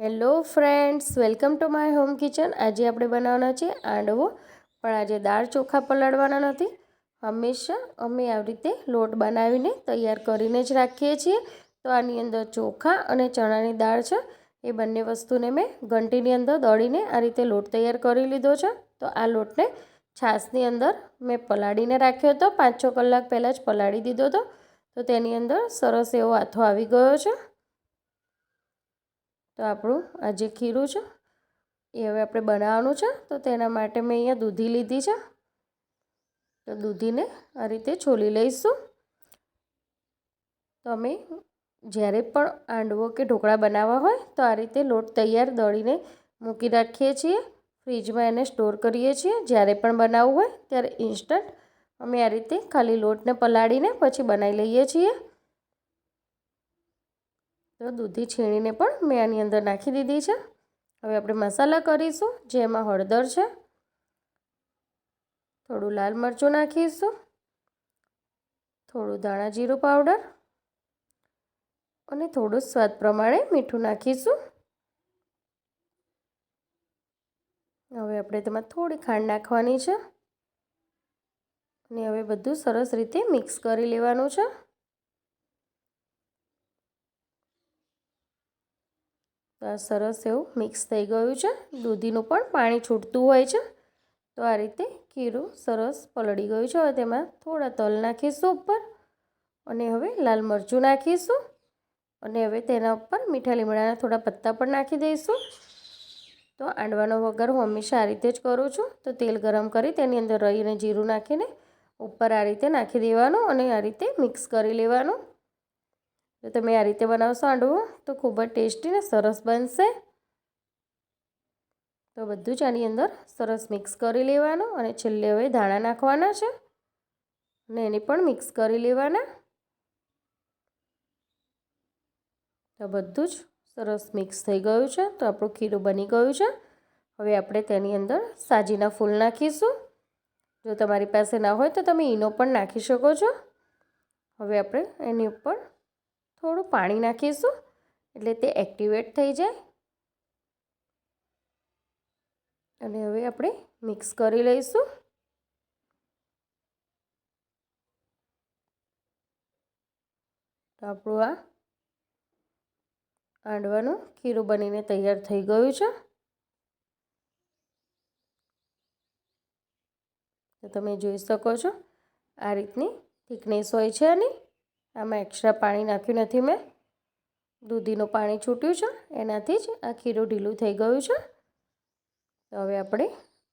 Hello friends, welcome to my home kitchen. આજે આપણે બનાવવાના છે આંડવો, પણ આજે દાળ ચોખા પલાળવાના નથી। હંમેશા અમે આવી રીતે લોટ બનાવીને તૈયાર કરીને જ રાખીએ છીએ। તો આની અંદર ચોખા અને ચણાની દાળ છે, એ બંને વસ્તુને મેં ઘંટીની અંદર દળીને આ રીતે લોટ તૈયાર કરી લીધો છે। તો આ લોટને છાશની અંદર મેં પલાળીને રાખ્યો હતો, 5-6 કલાક પહેલાં જ પલાળી દીધો હતો। તો તેની અંદર સરસ એવો આથો આવી ગયો છે। તો આપણું આ જે ખીરું છે એ હવે આપણે બનાવવાનું છે। તો તેના માટે મેં અહીંયા દૂધી લીધી છે। તો દૂધીને આ રીતે છોલી લઈશું। તમે જ્યારે પણ આંડવો કે ઢોકળા બનાવવા હોય તો આ રીતે લોટ તૈયાર દળીને મૂકી રાખીએ છીએ, ફ્રીજમાં એને સ્ટોર કરીએ છીએ। જ્યારે પણ બનાવવું હોય ત્યારે ઇન્સ્ટન્ટ અમે આ રીતે ખાલી લોટને પલાળીને પછી બનાવી લઈએ છીએ। તો દૂધી છીણીને પણ મેં આની અંદર નાખી દીધી છે। હવે આપણે મસાલા કરીશું, જેમાં હળદર છે, થોડું લાલ મરચું નાખીશું, થોડું ધાણા જીરું પાવડર અને થોડું સ્વાદ પ્રમાણે મીઠું નાખીશું। હવે આપણે તેમાં થોડી ખાંડ નાખવાની છે અને હવે બધું સરસ રીતે મિક્સ કરી લેવાનું છે। તો આ સરસ એવું મિક્સ થઈ ગયું છે। દૂધીનું પણ પાણી છૂટતું હોય છે। તો આ રીતે ખીરું સરસ પલળી ગયું છે। હવે તેમાં થોડા તલ નાખીશું ઉપર અને હવે લાલ મરચું નાખીશું અને હવે તેના ઉપર મીઠા લીમડાના થોડા પત્તા પણ નાખી દઈશું। તો આંડવાનો વઘાર હું હંમેશા આ રીતે જ કરું છું। તો તેલ ગરમ કરી તેની અંદર રાઈ અને જીરું નાખીને ઉપર આ રીતે નાખી દેવાનું અને આ રીતે મિક્સ કરી લેવાનું। જો તમે આ રીતે બનાવશો આંડવો તો ખૂબ જ ટેસ્ટી ને સરસ બનશે। તો બધું જ આની અંદર સરસ મિક્સ કરી લેવાનું અને છેલ્લે હવે ધાણા નાખવાના છે અને એને પણ મિક્સ કરી લેવાના। તો બધું જ સરસ મિક્સ થઈ ગયું છે। તો આપણું ખીરું બની ગયું છે। હવે આપણે તેની અંદર સાજીના ફૂલ નાખીશું। જો તમારી પાસે ના હોય તો તમે ઈનો પણ નાખી શકો છો। હવે આપણે એની ઉપર થોડું પાણી નાખીશું એટલે તે એક્ટિવેટ થઈ જાય અને હવે આપણે મિક્સ કરી લઈશું। તો આપણું આ આંડવાનું ખીરું બનીને તૈયાર થઈ ગયું છે। તો તમે જોઈ શકો છો આ રીતની થિકનેસ હોય છે આની। આમાં એક્સ્ટ્રા પાણી નાખ્યું નથી મેં, દૂધીનું પાણી છૂટ્યું છે એનાથી જ આ ખીરું ઢીલું થઈ ગયું છે। તો હવે આપણે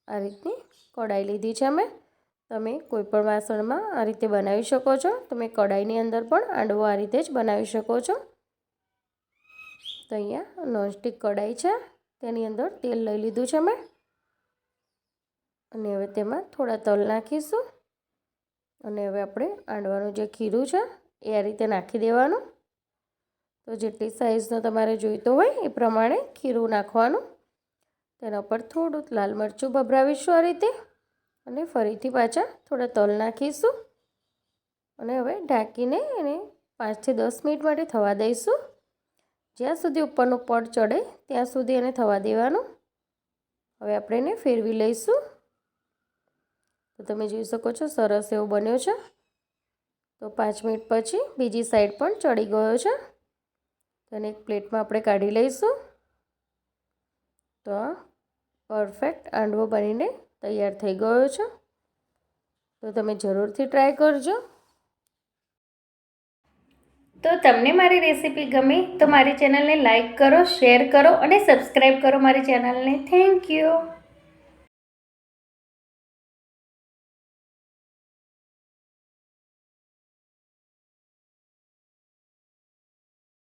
આ રીતની કઢાઈ લીધી છે અમે, તમે કોઈપણ વાસણમાં આ રીતે બનાવી શકો છો। તમે કઢાઈની અંદર પણ આંડવો આ રીતે જ બનાવી શકો છો। તો અહીંયા નોનસ્ટિક કઢાઈ છે, તેની અંદર તેલ લઈ લીધું છે મેં અને હવે તેમાં થોડા તલ નાખીશું અને હવે આપણે આંડવાનું જે ખીરું છે એ આ રીતે નાખી દેવાનું। તો જેટલી સાઈઝનો તમારે જોઈતો હોય એ પ્રમાણે ખીરું નાખવાનું। તેના પર થોડું લાલ મરચું ભભરાવીશું આ રીતે અને ફરીથી પાછા થોડા તલ નાખીશું અને હવે ઢાંકીને એને 5 થી 10 મિનિટ માટે થવા દઈશું। જ્યાં સુધી ઉપરનું પડ ચડે ત્યાં સુધી એને થવા દેવાનું। હવે આપણે એને ફેરવી લઈશું। તો તમે જોઈ શકો છો સરસ એવો બન્યો છે। તો 5 મિનિટ પછી બીજી સાઈડ પણ ચડી ગયો છે। તેને એક પ્લેટમાં આપણે કાઢી લઈશું। તો પરફેક્ટ આંડવો બનીને તૈયાર થઈ ગયો છે। તો તમે જરૂરથી ટ્રાય કરજો। તો તમને મારી રેસીપી ગમે તો મારી ચેનલને લાઈક કરો, શેર કરો અને સબસ્ક્રાઈબ કરો મારી ચેનલને। Thank you.